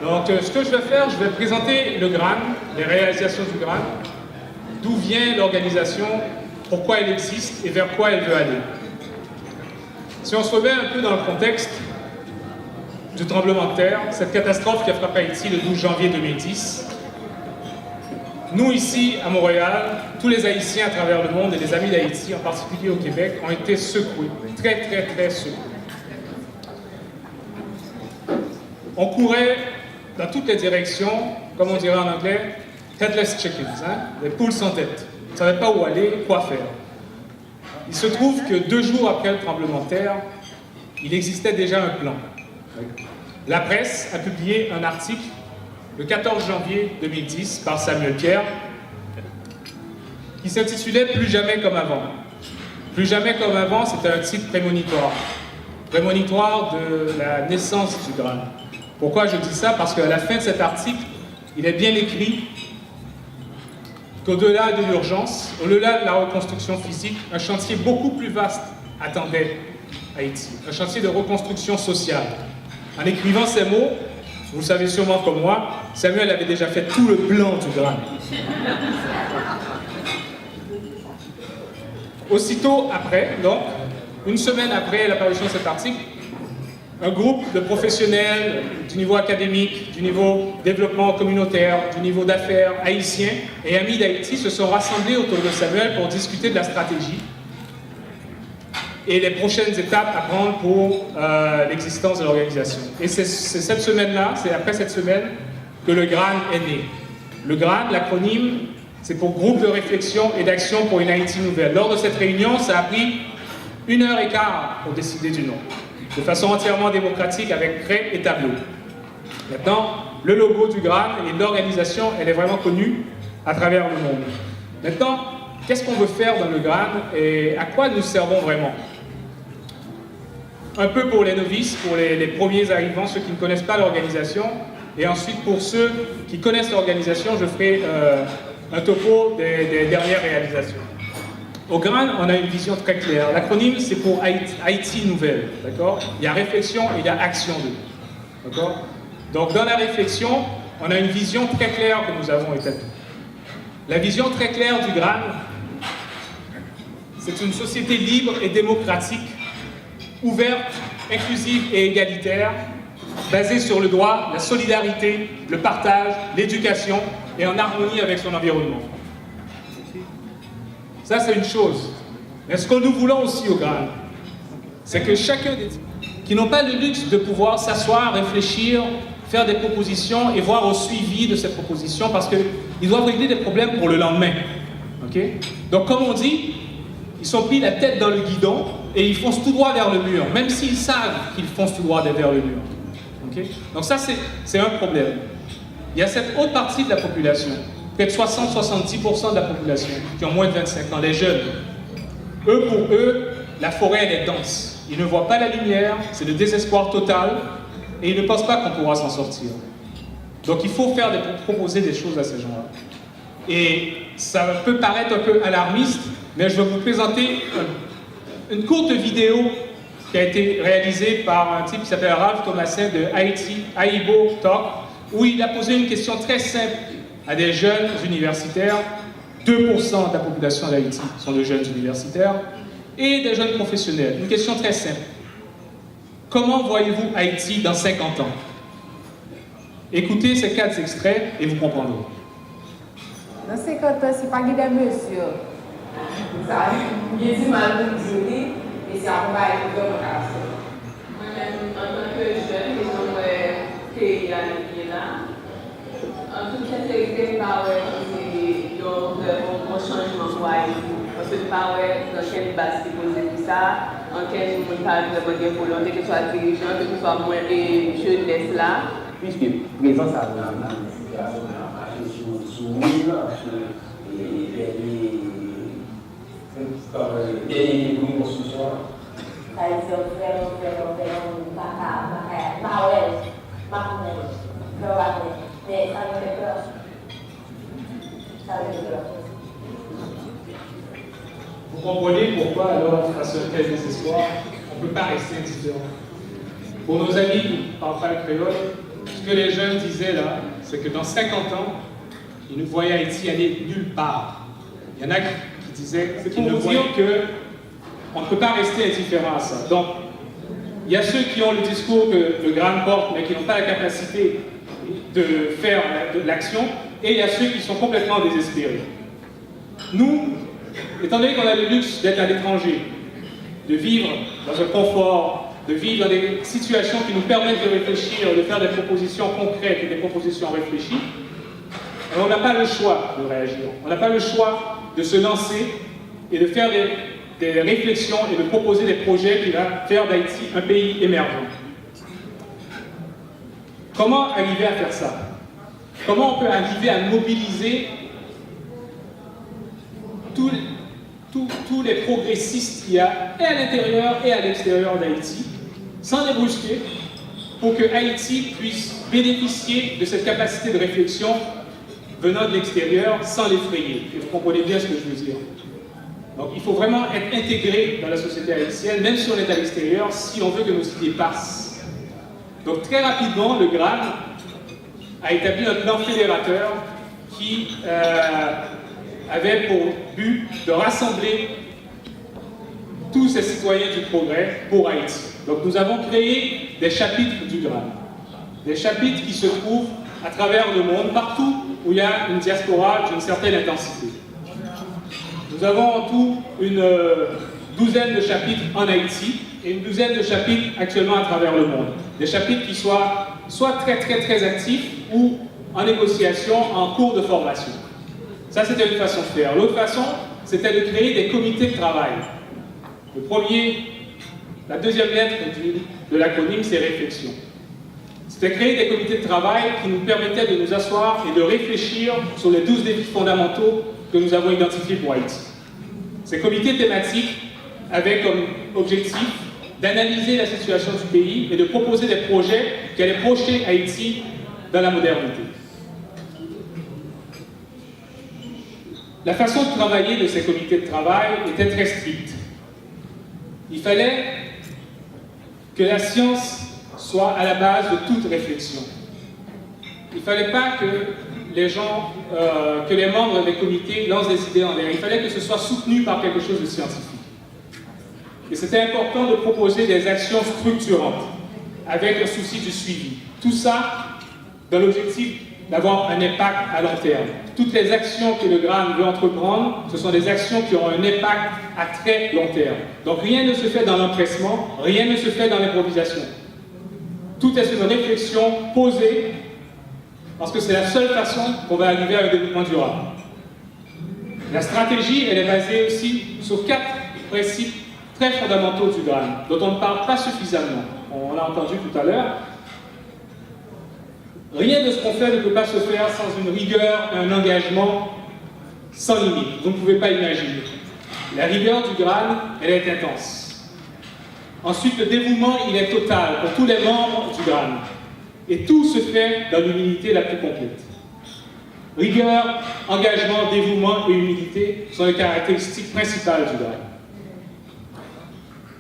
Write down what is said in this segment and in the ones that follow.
Donc, ce que je vais faire, je vais présenter le GRAN, les réalisations du GRAN, d'où vient l'organisation, pourquoi elle existe et vers quoi elle veut aller. Si on se remet un peu dans le contexte du tremblement de terre, cette catastrophe qui a frappé Haïti le 12 janvier 2010, nous ici à Montréal, tous les Haïtiens à travers le monde et les amis d'Haïti, en particulier au Québec, ont été secoués, très secoués. On courait dans toutes les directions, comme on dirait en anglais, headless chickens, hein? Les poules sans tête. On ne savait pas où aller, quoi faire. Il se trouve que 2 jours après le tremblement de terre, il existait déjà un plan. La presse a publié un article le 14 janvier 2010 par Samuel Pierre qui s'intitulait « Plus jamais comme avant ». « Plus jamais comme avant », c'était un titre prémonitoire. Prémonitoire de la naissance du GRAN. Pourquoi je dis ça? Parce qu'à la fin de cet article, il est bien écrit qu'au-delà de l'urgence, au-delà de la reconstruction physique, un chantier beaucoup plus vaste attendait Haïti. Un chantier de reconstruction sociale. En écrivant ces mots, vous le savez sûrement comme moi, Samuel avait déjà fait tout le plan du GRAN. Aussitôt après, donc, une semaine après l'apparition de cet article, un groupe de professionnels du niveau académique, du niveau développement communautaire, du niveau d'affaires haïtiens et amis d'Haïti se sont rassemblés autour de Samuel pour discuter de la stratégie et les prochaines étapes à prendre pour l'existence de l'organisation. Et c'est cette semaine-là, c'est après cette semaine, que le GRAN est né. Le GRAN, l'acronyme, c'est pour Groupe de réflexion et d'action pour une Haïti nouvelle. Lors de cette réunion, ça a pris 1h15 pour décider du nom, de façon entièrement démocratique avec craie et tableau. Maintenant, le logo du GRAN et l'organisation, elle est vraiment connue à travers le monde. Maintenant, qu'est-ce qu'on veut faire dans le GRAN et à quoi nous servons vraiment? Un peu pour les novices, pour les premiers arrivants, ceux qui ne connaissent pas l'organisation, et ensuite pour ceux qui connaissent l'organisation, je ferai un topo des dernières réalisations. Au GRAN, on a une vision très claire. L'acronyme, c'est pour Haïti Nouvelle, d'accord? Il y a réflexion et il y a action de, d'accord? Donc dans la réflexion, on a une vision très claire que nous avons établie. La vision très claire du GRAN, c'est une société libre et démocratique, ouverte, inclusive et égalitaire, basée sur le droit, la solidarité, le partage, l'éducation et en harmonie avec son environnement. Ça, c'est une chose. Mais ce que nous voulons aussi au GRAN, c'est que chacun des qui n'ont pas le luxe de pouvoir s'asseoir, réfléchir, faire des propositions et voir au suivi de ces propositions parce qu'ils doivent régler des problèmes pour le lendemain. Okay? Donc, comme on dit, ils sont pris la tête dans le guidon et ils foncent tout droit vers le mur, même s'ils savent qu'ils foncent tout droit vers le mur. Okay? Donc ça, c'est un problème. Il y a cette autre partie de la population, peut-être 60-70% de la population, qui ont moins de 25 ans, les jeunes. Eux, pour eux, la forêt, elle est dense. Ils ne voient pas la lumière, c'est le désespoir total, et ils ne pensent pas qu'on pourra s'en sortir. Donc il faut proposer des choses à ces gens-là. Et ça peut paraître un peu alarmiste, mais je vais vous présenter une courte vidéo qui a été réalisée par un type qui s'appelle Ralph Thomasin de Haïti, Aibo Talk, où il a posé une question très simple à des jeunes universitaires. 2% de la population d'Haïti sont de jeunes universitaires et des jeunes professionnels. Une question très simple. Comment voyez-vous Haïti dans 50 ans? Écoutez ces 4 extraits et vous comprendrez. Dans 50 ans, c'est pas guidé monsieur. Ça il y a du mal de journée et c'est un bail de vocation. Moi-même, en tant que jeune, les gens qui y a là, en toute sincérité, par mon changement pour Haïti. Parce que par dans quelle base c'est posé tout ça, en quel monde pas vraiment bien volonté, que ce soit dirigeant, que ce soit moins jeunesse là. Puisque présence à la situation sur mille et une construction. Haïti, on fait un mais ça me fait peur. Ça me fait peur. Vous comprenez pourquoi, alors, face à un tel désespoir, on ne peut pas rester indifférent. Pour nos amis qui ne parlent pas le créole, Ce que les jeunes disaient là, c'est que dans 50 ans, ils ne voyaient Haïti aller nulle part. Il y en a qui disaient qu'ils ne voyaient qu'on ne peut pas rester indifférent à ça. Donc, il y a ceux qui ont le discours que le GRAN porte, mais qui n'ont pas la capacité de faire de l'action, et il y a ceux qui sont complètement désespérés. Nous, étant donné qu'on a le luxe d'être à l'étranger, de vivre dans un confort, de vivre dans des situations qui nous permettent de réfléchir, de faire des propositions concrètes et des propositions réfléchies, alors on n'a pas le choix de réagir. On n'a pas le choix de se lancer et de faire des réflexions et de proposer des projets qui vont faire d'Haïti un pays émergent. Comment arriver à faire ça? Comment on peut arriver à mobiliser tous les progressistes qu'il y a et à l'intérieur et à l'extérieur d'Haïti, sans les brusquer, pour que Haïti puisse bénéficier de cette capacité de réflexion venant de l'extérieur sans l'effrayer. Et vous comprenez bien ce que je veux dire. Donc il faut vraiment être intégré dans la société haïtienne, même si on est à l'extérieur, si on veut que nos idées passent. Donc très rapidement, le GRAN a établi un plan fédérateur qui avait pour but de rassembler tous ces citoyens du progrès pour Haïti. Donc nous avons créé des chapitres du GRAN, des chapitres qui se trouvent à travers le monde, partout où il y a une diaspora d'une certaine intensité. Nous avons en tout une douzaine de chapitres en Haïti et une douzaine de chapitres actuellement à travers le monde. Des chapitres qui soient soit très actifs ou en négociation, en cours de formation. Ça, c'était une façon de faire. L'autre façon, c'était de créer des comités de travail. Le premier, la deuxième lettre de l'acronyme, c'est réflexion. C'était créer des comités de travail qui nous permettaient de nous asseoir et de réfléchir sur les 12 défis fondamentaux que nous avons identifiés pour Haïti. Ces comités thématiques avaient comme objectif d'analyser la situation du pays et de proposer des projets qui allaient projeter Haïti dans la modernité. La façon de travailler de ces comités de travail était très stricte. Il fallait que la science soit à la base de toute réflexion. Il ne fallait pas que les gens, que les membres des comités lancent des idées en l'air. Il fallait que ce soit soutenu par quelque chose de scientifique. Et c'était important de proposer des actions structurantes, avec un souci du suivi. Tout ça dans l'objectif d'avoir un impact à long terme. Toutes les actions que le GRAN veut entreprendre, ce sont des actions qui ont un impact à très long terme. Donc rien ne se fait dans l'empressement, rien ne se fait dans l'improvisation. Tout est sur une réflexion posée, parce que c'est la seule façon qu'on va arriver à un développement durable. La stratégie, elle est basée aussi sur 4 principes très fondamentaux du GRAN, dont on ne parle pas suffisamment. On l'a entendu tout à l'heure. Rien de ce qu'on fait ne peut pas se faire sans une rigueur et un engagement sans limite. Vous ne pouvez pas imaginer. La rigueur du GRAN, elle est intense. Ensuite, le dévouement, il est total pour tous les membres du GRAN. Et tout se fait dans l'humilité la plus complète. Rigueur, engagement, dévouement et humilité sont les caractéristiques principales du GRAN.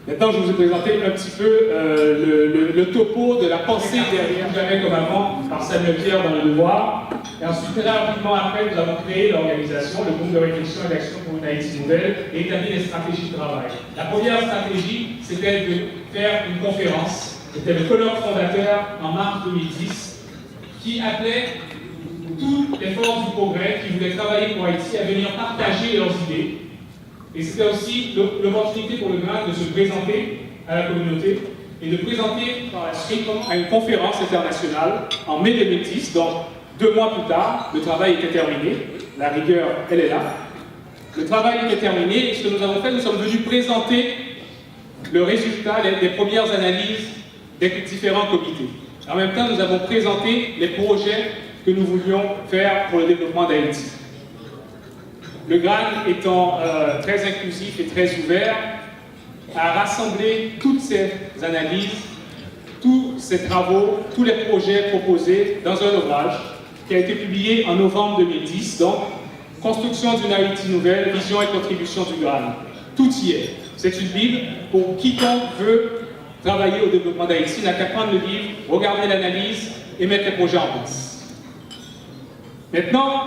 Maintenant, je vous ai présenté un petit peu le topo de la pensée derrière Jamais comme avant par Samuel Pierre dans Le Devoir. Et ensuite, très rapidement après, nous avons créé l'organisation, le groupe de réflexion et d'action pour une Haïti nouvelle, et établi des stratégies de travail. La première stratégie, c'était de faire une conférence. C'était le colloque fondateur en mars 2010, qui appelait toutes les forces du progrès qui voulaient travailler pour Haïti à venir partager leurs idées. Et c'était aussi l'opportunité pour le GRAN de se présenter à la communauté et de présenter par la suite à une conférence internationale en mai 2010. Donc, 2 mois plus tard, le travail était terminé. La rigueur, elle est là. Le travail était terminé et ce que nous avons fait, nous sommes venus présenter le résultat des premières analyses des différents comités. En même temps, nous avons présenté les projets que nous voulions faire pour le développement d'Haïti. Le GRAN étant très inclusif et très ouvert, a rassemblé toutes ces analyses, tous ces travaux, tous les projets proposés dans un ouvrage qui a été publié en novembre 2010, donc Construction d'une Haïti nouvelle, vision et contribution du GRAN. Tout y est. C'est une Bible pour quiconque veut travailler au développement d'Haïti, n'a qu'à prendre le livre, regarder l'analyse et mettre les projets en place. Maintenant,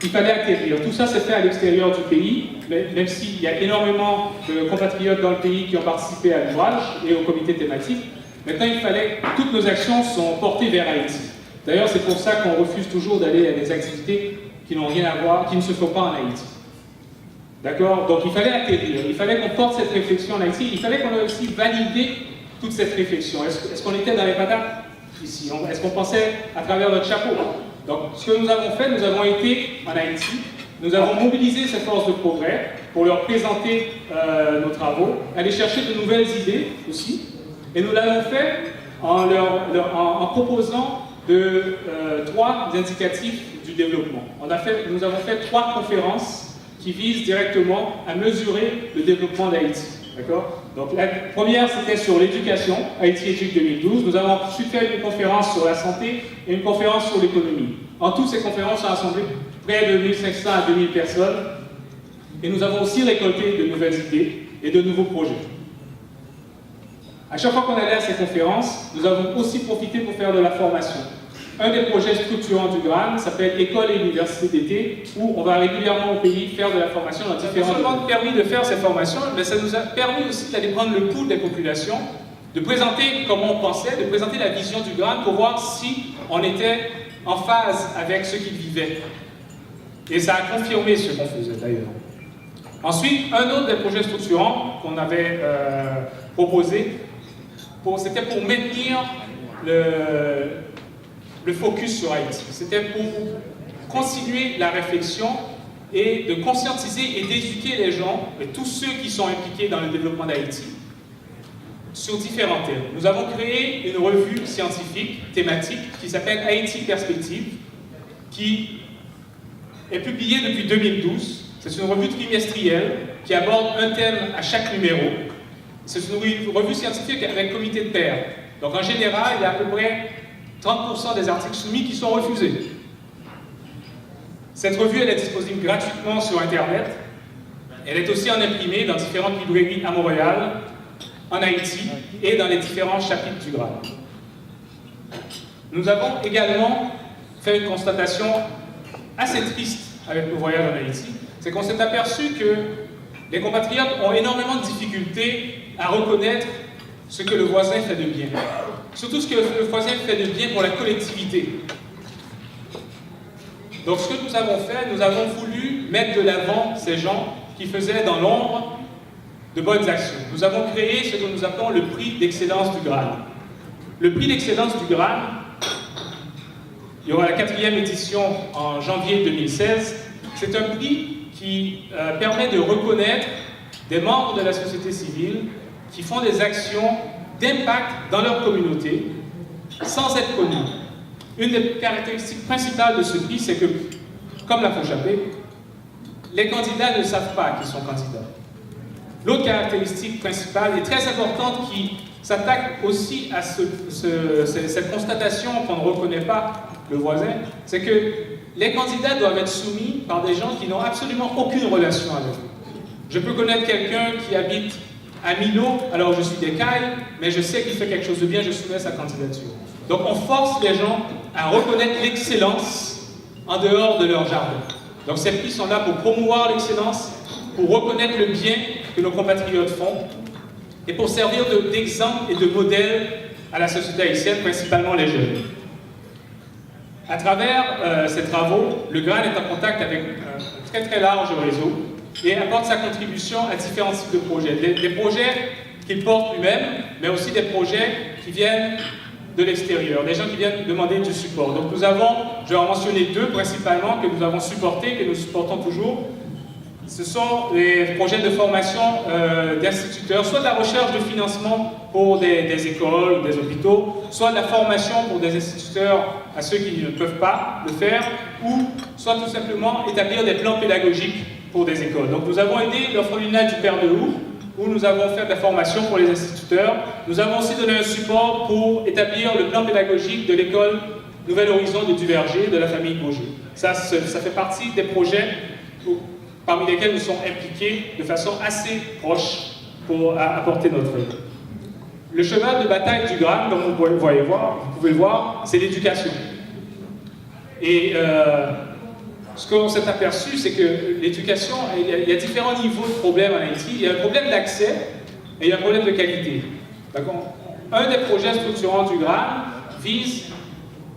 il fallait atterrir. Tout ça s'est fait à l'extérieur du pays, même s'il y a énormément de compatriotes dans le pays qui ont participé à l'ouvrage et au comité thématique. Maintenant, il fallait que toutes nos actions soient portées vers Haïti. D'ailleurs, c'est pour ça qu'on refuse toujours d'aller à des activités qui n'ont rien à voir, qui ne se font pas en Haïti. D'accord? Donc, il fallait atterrir. Il fallait qu'on porte cette réflexion en Haïti. Il fallait qu'on ait aussi validé toute cette réflexion. Est-ce qu'on était dans les patates ici? Est-ce qu'on pensait à travers notre chapeau? Donc, ce que nous avons fait, nous avons été en Haïti, nous avons mobilisé ces forces de progrès pour leur présenter nos travaux, aller chercher de nouvelles idées aussi, et nous l'avons fait en proposant trois indicatifs du développement. Nous avons fait 3 conférences qui visent directement à mesurer le développement d'Haïti. D'accord? Donc la première, c'était sur l'éducation, Haïti Éduque 2012. Nous avons ensuite fait une conférence sur la santé et une conférence sur l'économie. En tout, ces conférences ont rassemblé près de 1500 à 2000 personnes. Et nous avons aussi récolté de nouvelles idées et de nouveaux projets. À chaque fois qu'on allait à ces conférences, nous avons aussi profité pour faire de la formation. Un des projets structurants du GRAN s'appelle École et Université d'été, où on va régulièrement au pays faire de la formation dans différents domaines. Ça nous a permis de faire ces formations, mais ça nous a permis aussi d'aller prendre le pouls des populations, de présenter comment on pensait, de présenter la vision du GRAN pour voir si on était en phase avec ce qu'ils vivaient. Et ça a confirmé ce qu'on faisait d'ailleurs. Ensuite, un autre des projets structurants qu'on avait proposé, c'était pour maintenir le focus sur Haïti. C'était pour continuer la réflexion et de conscientiser et d'éduquer les gens, et tous ceux qui sont impliqués dans le développement d'Haïti, sur différents thèmes. Nous avons créé une revue scientifique thématique qui s'appelle Haïti Perspective, qui est publiée depuis 2012. C'est une revue trimestrielle qui aborde un thème à chaque numéro. C'est une revue scientifique avec comité de pairs. Donc en général, il y a à peu près 30% des articles soumis qui sont refusés. Cette revue elle est disponible gratuitement sur Internet. Elle est aussi en imprimé dans différentes librairies à Montréal, en Haïti et dans les différents chapitres du GRAN. Nous avons également fait une constatation assez triste avec nos voyages en Haïti. C'est qu'on s'est aperçu que les compatriotes ont énormément de difficultés à reconnaître ce que le voisin fait de bien. Surtout ce que le voisin fait de bien pour la collectivité. Donc ce que nous avons fait, nous avons voulu mettre de l'avant ces gens qui faisaient dans l'ombre de bonnes actions. Nous avons créé ce que nous appelons le prix d'excellence du GRAN. Le prix d'excellence du GRAN, il y aura la 4e édition en janvier 2016. C'est un prix qui permet de reconnaître des membres de la société civile qui font des actions d'impact dans leur communauté sans être connus. Une des caractéristiques principales de ce prix, c'est que, comme la FONJAPE, les candidats ne savent pas qu'ils sont candidats. L'autre caractéristique principale est très importante qui s'attaque aussi à cette constatation qu'on ne reconnaît pas le voisin, c'est que les candidats doivent être soumis par des gens qui n'ont absolument aucune relation avec eux. Je peux connaître quelqu'un qui habite à Milo, alors je suis d'Écaille, mais je sais qu'il fait quelque chose de bien, je soumets sa candidature. Donc on force les gens à reconnaître l'excellence en dehors de leur jardin. Donc ces prix sont là pour promouvoir l'excellence, pour reconnaître le bien que nos compatriotes font, et pour servir d'exemple et de modèle à la société haïtienne, principalement les jeunes. À travers ces travaux, le GRAN est en contact avec un très très large réseau et apporte sa contribution à différents types de projets. Des projets qu'il porte lui-même, mais aussi des projets qui viennent de l'extérieur, des gens qui viennent demander du support. Donc nous avons, je vais en mentionner 2 principalement, que nous avons supportés, que nous supportons toujours. Ce sont les projets de formation d'instituteurs, soit de la recherche de financement pour des écoles, des hôpitaux, soit de la formation pour des instituteurs à ceux qui ne peuvent pas le faire, ou soit tout simplement établir des plans pédagogiques pour des écoles. Donc nous avons aidé l'orphelinat du Père de Houx, où nous avons fait de la formation pour les instituteurs. Nous avons aussi donné un support pour établir le plan pédagogique de l'école Nouvel Horizon de Duverger, de la famille Bourget. Ça fait partie des projets parmi lesquels nous sommes impliqués de façon assez proche pour apporter notre aide. le cheval de bataille du GRAN, comme vous pouvez le voir, c'est l'éducation. Et ce qu'on s'est aperçu, c'est que l'éducation, il y a différents niveaux de problèmes en Haïti. Il y a un problème d'accès et il y a un problème de qualité. Un des projets structurants du GRAN vise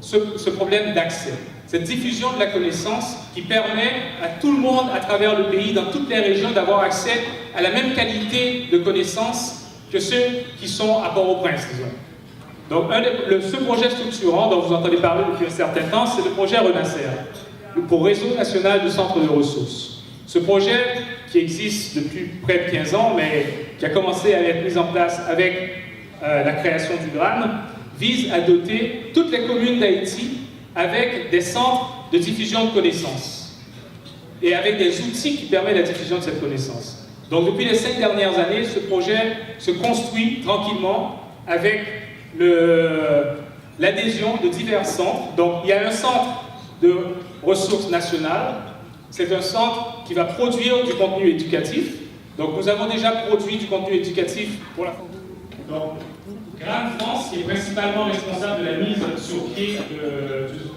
ce problème d'accès, cette diffusion de la connaissance qui permet à tout le monde à travers le pays, dans toutes les régions, d'avoir accès à la même qualité de connaissances que ceux qui sont à Port-au-Prince, disons. Donc, ce projet structurant dont vous entendez parler depuis un certain temps, c'est le projet RENACER, pour Réseau National de Centres de Ressources. Ce projet, qui existe depuis près de 15 ans, mais qui a commencé à être mis en place avec la création du GRAN, vise à doter toutes les communes d'Haïti avec des centres de diffusion de connaissances et avec des outils qui permettent la diffusion de cette connaissance. Donc depuis les 5 dernières années, ce projet se construit tranquillement avec l'adhésion de divers centres. Donc il y a un centre de ressources nationales, c'est un centre qui va produire du contenu éducatif. Donc nous avons déjà produit du contenu éducatif pour la donc, GRAN France, qui est principalement responsable de la mise sur pied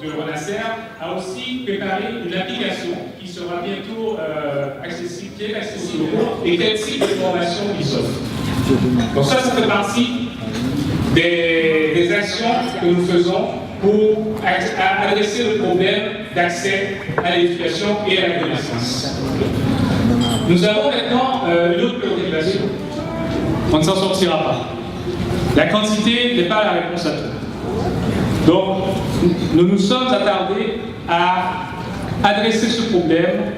de RENACER, a aussi préparé une application qui sera bientôt accessible et quel type de formation ils offrent. Donc ça fait partie des actions que nous faisons pour adresser le problème d'accès à l'éducation et à la connaissance. Nous avons maintenant une autre préoccupation. On ne s'en sortira pas. La quantité n'est pas la réponse à tout. Donc, nous nous sommes attardés à adresser ce problème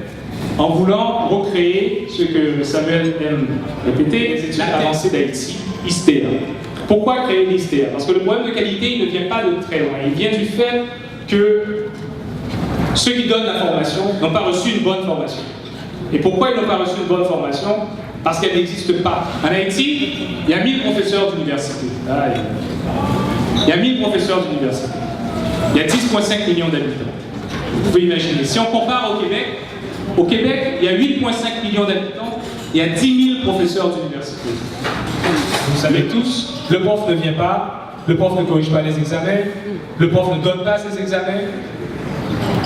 en voulant recréer ce que Samuel aime répéter, les études avancées d'Haïti, ISTEA. Pourquoi créer l'ISTEA? Parce que le problème de qualité, il ne vient pas de très loin. Il vient du fait que ceux qui donnent la formation n'ont pas reçu une bonne formation. Et pourquoi ils n'ont pas reçu une bonne formation? Parce qu'elle n'existe pas. En Haïti, il y a 1000 professeurs d'université. Il y a 1000 professeurs d'université. Il y a 10,5 millions d'habitants. Vous pouvez imaginer. Si on compare au Québec, il y a 8,5 millions d'habitants, il y a 10 000 professeurs d'université. Vous savez tous, le prof ne vient pas, le prof ne corrige pas les examens, le prof ne donne pas ses examens.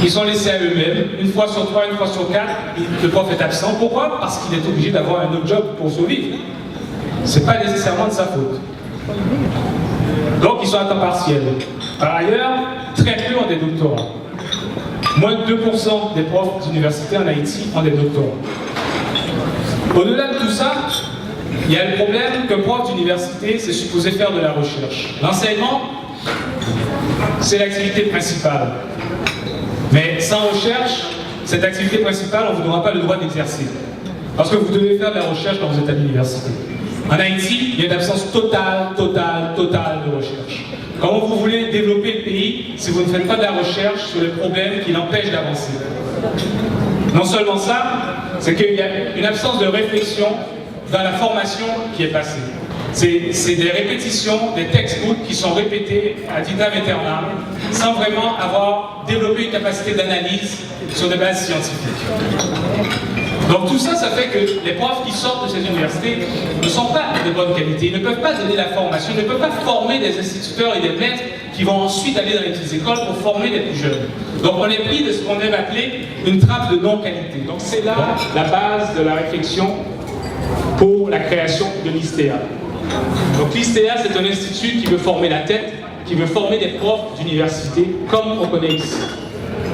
Ils sont laissés à eux-mêmes, une fois sur 3, une fois sur 4, le prof est absent. Pourquoi? Parce qu'il est obligé d'avoir un autre job pour survivre. Ce n'est pas nécessairement de sa faute. Donc ils sont à temps partiel. Par ailleurs, très peu ont des doctorats. Moins de 2% des profs d'université en Haïti ont des doctorats. Au-delà de tout ça, il y a le problème qu'un prof d'université, c'est supposé faire de la recherche. L'enseignement, c'est l'activité principale. Mais sans recherche, cette activité principale, on ne vous donnera pas le droit d'exercer. Parce que vous devez faire de la recherche quand vous êtes à l'université. En Haïti, il y a une absence totale de recherche. Comment vous voulez développer le pays si vous ne faites pas de la recherche sur les problèmes qui l'empêchent d'avancer? Non seulement ça, c'est qu'il y a une absence de réflexion dans la formation qui est passée. C'est des répétitions, des textbooks qui sont répétés à vitam aeternam, sans vraiment avoir développé une capacité d'analyse sur des bases scientifiques. Donc tout ça, ça fait que les profs qui sortent de ces universités ne sont pas de bonne qualité, ils ne peuvent pas donner la formation, ils ne peuvent pas former des instituteurs et des maîtres qui vont ensuite aller dans les petites écoles pour former les plus jeunes. Donc on est pris de ce qu'on aime appeler une trappe de non-qualité. Donc c'est là la base de la réflexion pour la création de l'ISTEA. Donc l'ISTEA, c'est un institut qui veut former la tête, qui veut former des profs d'université comme on connaît ici.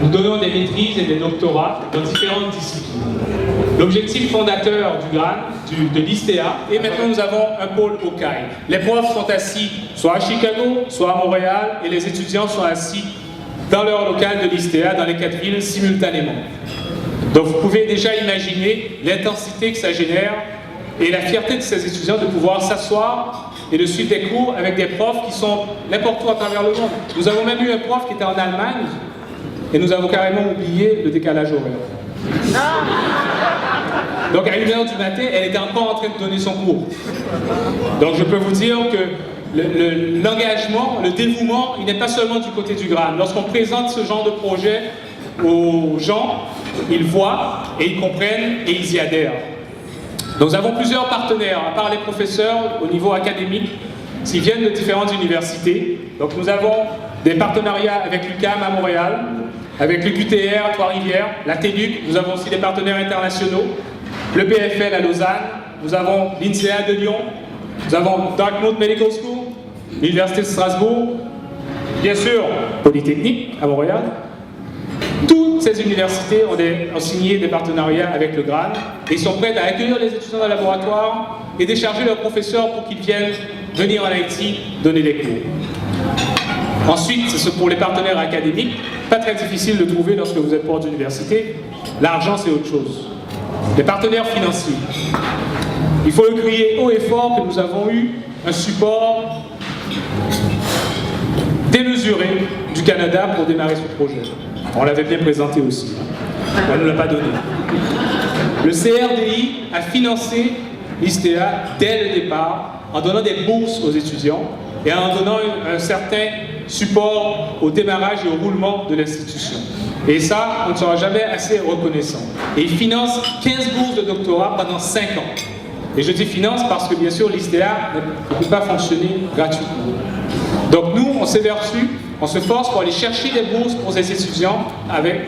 Nous donnons des maîtrises et des doctorats dans différentes disciplines. L'objectif fondateur du GRAN, de l'ISTEA, et maintenant nous avons un pôle au CAI. Les profs sont assis soit à Chicago, soit à Montréal, et les étudiants sont assis dans leur local de l'ISTEA, dans les 4 villes, simultanément. Donc vous pouvez déjà imaginer l'intensité que ça génère et la fierté de ces étudiants de pouvoir s'asseoir et de suivre des cours avec des profs qui sont n'importe où à travers le monde. Nous avons même eu un prof qui était en Allemagne et nous avons carrément oublié le décalage horaire. Donc à 1h du matin, elle était encore en train de donner son cours. Donc je peux vous dire que l'engagement, le dévouement, il n'est pas seulement du côté du GRAN. Lorsqu'on présente ce genre de projet aux gens, ils voient et ils comprennent et ils y adhèrent. Donc nous avons plusieurs partenaires, à part les professeurs au niveau académique, s'ils viennent de différentes universités. Donc nous avons des partenariats avec l'UQAM à Montréal, avec le QTR à Trois-Rivières, la TELUC, nous avons aussi des partenaires internationaux, le PFL à Lausanne, nous avons l'INSEAD de Lyon, nous avons Dartmouth Medical School, l'Université de Strasbourg, bien sûr Polytechnique à Montréal. Toutes ces universités ont signé des partenariats avec le GRAN et sont prêtes à accueillir les étudiants dans le laboratoire et décharger leurs professeurs pour qu'ils viennent venir en Haïti donner des cours. Ensuite, c'est pour les partenaires académiques, pas très difficile de trouver lorsque vous êtes prof d'université. L'argent, c'est autre chose. Les partenaires financiers. Il faut le crier haut et fort que nous avons eu un support démesuré du Canada pour démarrer ce projet. On l'avait bien présenté aussi. On ne nous l'a pas donné. Le CRDI a financé l'ISTEA dès le départ en donnant des bourses aux étudiants et en donnant un certain support au démarrage et au roulement de l'institution. Et ça, on ne sera jamais assez reconnaissant. Et il finance 15 bourses de doctorat pendant 5 ans. Et je dis finance parce que bien sûr l'ISTEA ne peut pas fonctionner gratuitement. Donc nous, on s'évertue, on se force pour aller chercher des bourses pour ces étudiants avec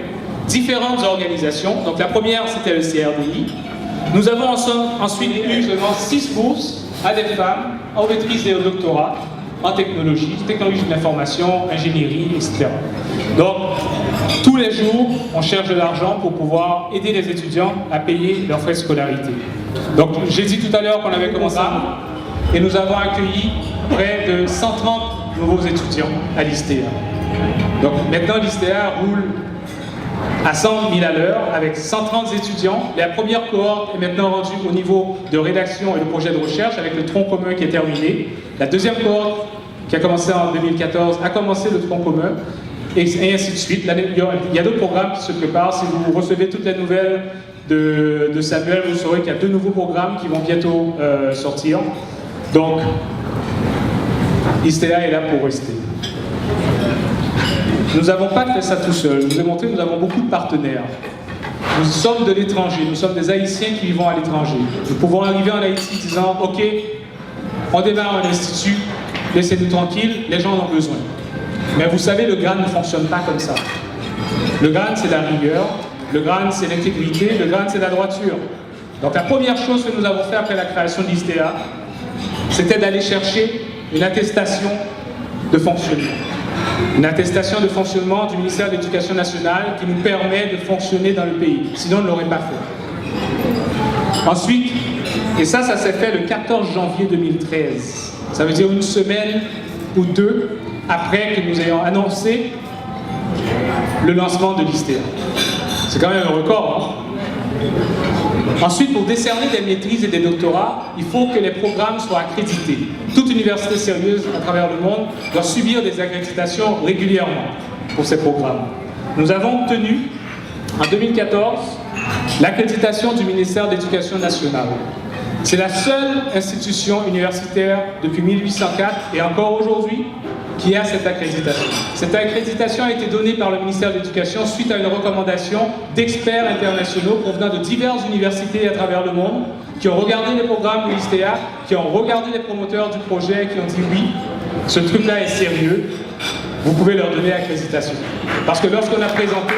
différentes organisations. Donc la première, c'était le CRDI. Nous avons ensuite eu seulement 6 bourses à des femmes en maîtrise et au doctorat, en technologie de l'information, ingénierie, etc. Donc, tous les jours, on cherche de l'argent pour pouvoir aider les étudiants à payer leurs frais de scolarité. Donc, j'ai dit tout à l'heure qu'on avait commencé et nous avons accueilli près de 130 nouveaux étudiants à l'ISTEA. Donc, maintenant, l'ISTEA roule à 100 000 à l'heure avec 130 étudiants. La première cohorte est maintenant rendue au niveau de rédaction et de projet de recherche avec le tronc commun qui est terminé. La deuxième cohorte, qui a commencé en 2014, a commencé le tronc commun et ainsi de suite. Il y a d'autres programmes qui se préparent. Si vous recevez toutes les nouvelles de Samuel, vous saurez qu'il y a 2 nouveaux programmes qui vont bientôt sortir. Donc, l'ISTEA est là pour rester. Nous n'avons pas fait ça tout seul. Je vous ai montré que nous avons beaucoup de partenaires. Nous sommes de l'étranger, nous sommes des Haïtiens qui vivons à l'étranger. Nous pouvons arriver en Haïti disant « Ok, on démarre un institut, laissez-nous tranquilles, les gens en ont besoin. » Mais vous savez, le GRAN ne fonctionne pas comme ça. Le GRAN, c'est la rigueur, le GRAN, c'est l'intégrité, le GRAN, c'est la droiture. Donc la première chose que nous avons fait après la création de l'ISTEA, c'était d'aller chercher une attestation de fonctionnement. Une attestation de fonctionnement du ministère de l'Éducation nationale qui nous permet de fonctionner dans le pays. Sinon, on ne l'aurait pas fait. Ensuite, et ça s'est fait le 14 janvier 2013. Ça veut dire une semaine ou 2 après que nous ayons annoncé le lancement de l'ISTEA. C'est quand même un record, hein? Ensuite, pour décerner des maîtrises et des doctorats, il faut que les programmes soient accrédités. Toute université sérieuse à travers le monde doit subir des accréditations régulièrement pour ces programmes. Nous avons obtenu, en 2014, l'accréditation du ministère de l'Éducation nationale. C'est la seule institution universitaire depuis 1804 et encore aujourd'hui qui a cette accréditation. Cette accréditation a été donnée par le ministère de l'Éducation suite à une recommandation d'experts internationaux provenant de diverses universités à travers le monde qui ont regardé les programmes de l'ISTEA, qui ont regardé les promoteurs du projet, qui ont dit oui, ce truc-là est sérieux, vous pouvez leur donner l'accréditation. Parce que lorsqu'on a présenté...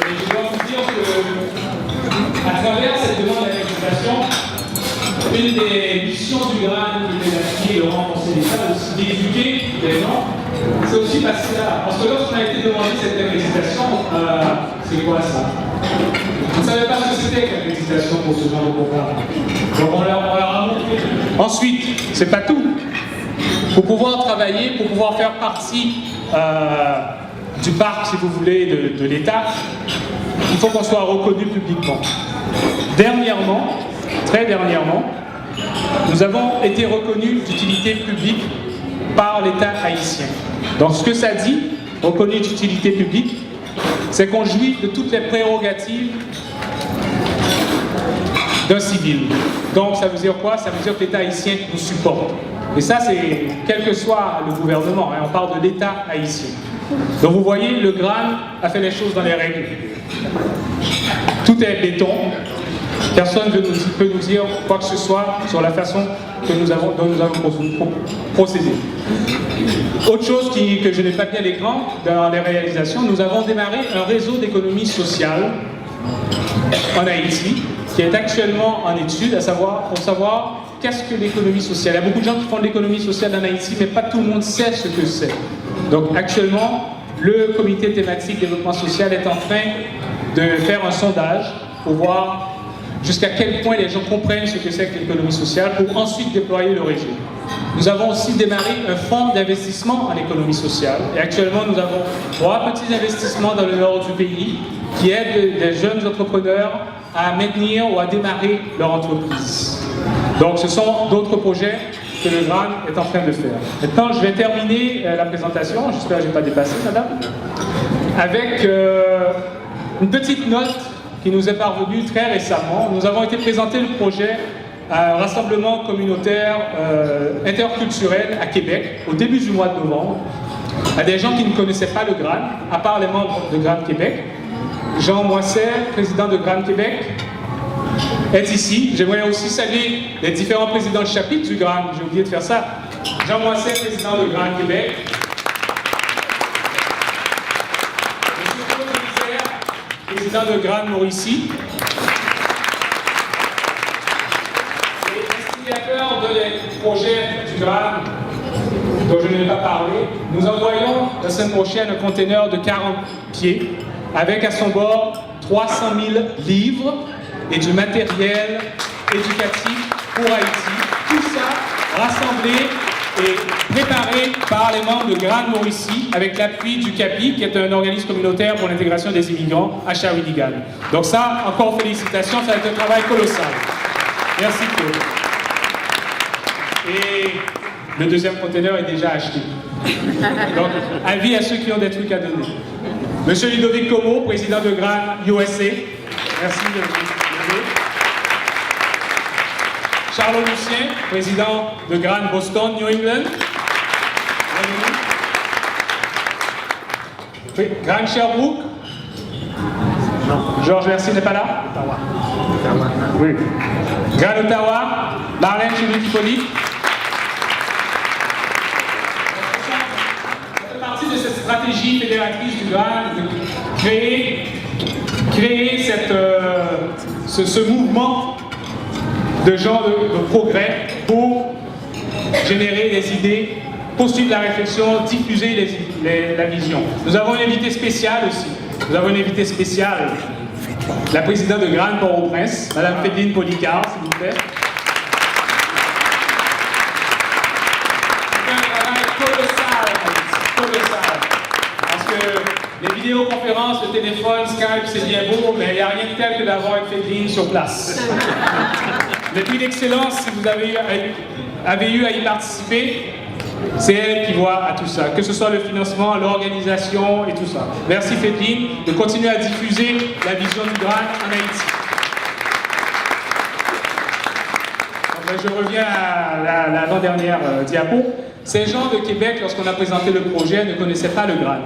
Je dois vous dire qu'à travers cette demande d'accréditation, une des missions du GRAN qui était d'appuyer et de renforcer l'État, aussi d'éduquer les gens, c'est aussi passé là. Parce que lorsqu'on a été demandé cette accréditation, c'est quoi ça? On ne savait pas ce que c'était l'accréditation pour ce genre de programme. Donc on leur a montré. Ensuite, c'est pas tout. Pour pouvoir travailler, pour pouvoir faire partie du parc, si vous voulez, de l'État, il faut qu'on soit reconnu publiquement. Dernièrement, très dernièrement, nous avons été reconnus d'utilité publique par l'État haïtien. Donc ce que ça dit, reconnu d'utilité publique, c'est qu'on jouit de toutes les prérogatives d'un civil. Donc ça veut dire quoi? Ça veut dire que l'État haïtien nous supporte. Et ça, c'est quel que soit le gouvernement, hein, on parle de l'État haïtien. Donc vous voyez, le GRAN a fait les choses dans les règles. Tout est béton, Personne ne peut nous dire quoi que ce soit sur la façon dont nous avons procédé. Autre chose que je n'ai pas mis à l'écran dans les réalisations, nous avons démarré un réseau d'économie sociale en Haïti qui est actuellement en étude pour savoir qu'est-ce que l'économie sociale. Il y a beaucoup de gens qui font de l'économie sociale en Haïti, mais pas tout le monde sait ce que c'est. Donc actuellement, le comité thématique développement social est en train de faire un sondage pour voir jusqu'à quel point les gens comprennent ce que c'est que l'économie sociale pour ensuite déployer le régime. Nous avons aussi démarré un fonds d'investissement en économie sociale et actuellement nous avons 3 petits investissements dans le nord du pays qui aident les jeunes entrepreneurs à maintenir ou à démarrer leur entreprise. Donc ce sont d'autres projets que le GRAN est en train de faire. Maintenant je vais terminer la présentation, j'espère que je n'ai pas dépassé madame, avec une petite note qui nous est parvenue très récemment. Nous avons été présenter le projet à un rassemblement communautaire interculturel à Québec au début du mois de novembre à des gens qui ne connaissaient pas le GRAN, à part les membres de GRAN Québec. Jean Moisset, président de GRAN Québec, est ici. J'aimerais aussi saluer les différents présidents de chapitre du GRAN. J'ai oublié de faire ça. Jean Moisset, président de GRAN Québec. Monsieur Claude Rivière, président de GRAN Mauricie. Et instigateur de projet du GRAN dont je n'ai pas parlé. Nous envoyons la semaine prochaine un conteneur de 40 pieds avec à son bord 300 000 livres et du matériel éducatif pour Haïti. Tout ça rassemblé et préparé par les membres de GRAN Mauricie avec l'appui du CAPI, qui est un organisme communautaire pour l'intégration des immigrants à Shawinigan. Donc ça, encore félicitations, ça va être un travail colossal. Merci Claude. Et le deuxième conteneur est déjà acheté. Donc, avis à ceux qui ont des trucs à donner. Monsieur Ludovic Como, président de GRAN USA. Merci de venir. Charles Lucien, président de GRAN Boston, New England. GRAN Sherbrooke. Georges Mercier n'est pas là? Oui. GRAN Ottawa, Marlène Choulik-Hippolyte. De cette stratégie fédératrice du GRAN, de créer ce mouvement de gens de progrès pour générer des idées, poursuivre la réflexion, diffuser la vision. Nous avons une invitée spéciale aussi. Nous avons une invitée spéciale, la présidente de GRAN Port-au-Prince, Madame Féline Policard, s'il vous plaît. Les vidéoconférences, le téléphone, Skype, c'est bien beau, mais il n'y a rien de tel que d'avoir une Féline sur place. Le prix d'excellence, si vous avez eu à y participer, c'est elle qui voit à tout ça, que ce soit le financement, l'organisation et tout ça. Merci Féline de continuer à diffuser la vision du GRAN en Haïti. Donc, je reviens à l'avant-dernière diapo. Ces gens de Québec, lorsqu'on a présenté le projet, ne connaissaient pas le GRAN.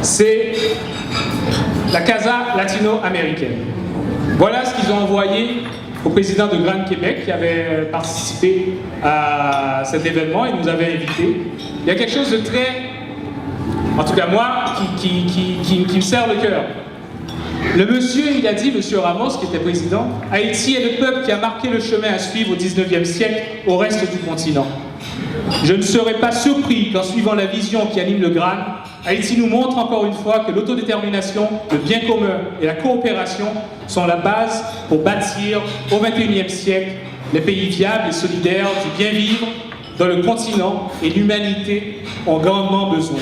C'est la Casa latino-américaine. Voilà ce qu'ils ont envoyé au président de GRAN Québec qui avait participé à cet événement et nous avait invités. Il y a quelque chose de très, en tout cas moi, qui me serre le cœur. Le monsieur, il a dit, monsieur Ramos, qui était président, Haïti est le peuple qui a marqué le chemin à suivre au 19e siècle au reste du continent. Je ne serais pas surpris qu'en suivant la vision qui anime le GRAN, Haïti nous montre encore une fois que l'autodétermination, le bien commun et la coopération sont la base pour bâtir au XXIe siècle les pays viables et solidaires du bien vivre dont le continent et l'humanité ont grandement besoin.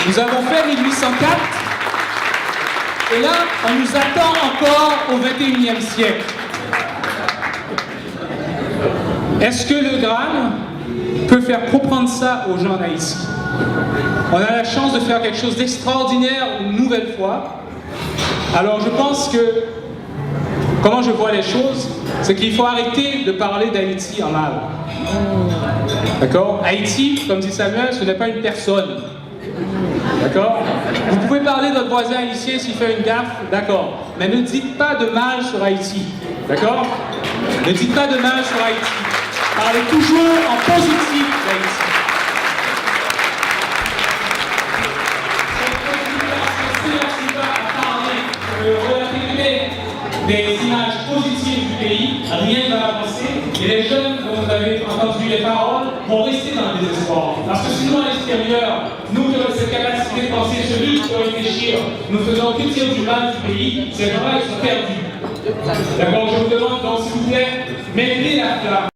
Nous avons fait 1804 et là, on nous attend encore au XXIe siècle. Est-ce que le GRAN peut faire comprendre ça aux gens d'Haïti? On a la chance de faire quelque chose d'extraordinaire une nouvelle fois. Alors je pense que, comment je vois les choses, c'est qu'il faut arrêter de parler d'Haïti en mal. D'accord? Haïti, comme dit Samuel, ce n'est pas une personne. D'accord? Vous pouvez parler de votre voisin haïtien s'il fait une gaffe, d'accord. Mais ne dites pas de mal sur Haïti, d'accord? Ne dites pas de mal sur Haïti. Parlez toujours en positif d'Haïti. Des images positives du pays, rien ne va avancer. Et les jeunes, comme vous avez entendu les paroles, vont rester dans le désespoir. Parce que sinon, à l'extérieur, nous qui avons cette capacité de penser, ce lutte, de réfléchir, nous faisons que tirer du mal du pays, ces gens-là, ils sont perdus. D'accord, je vous demande donc, s'il vous plaît, maintenez la flamme.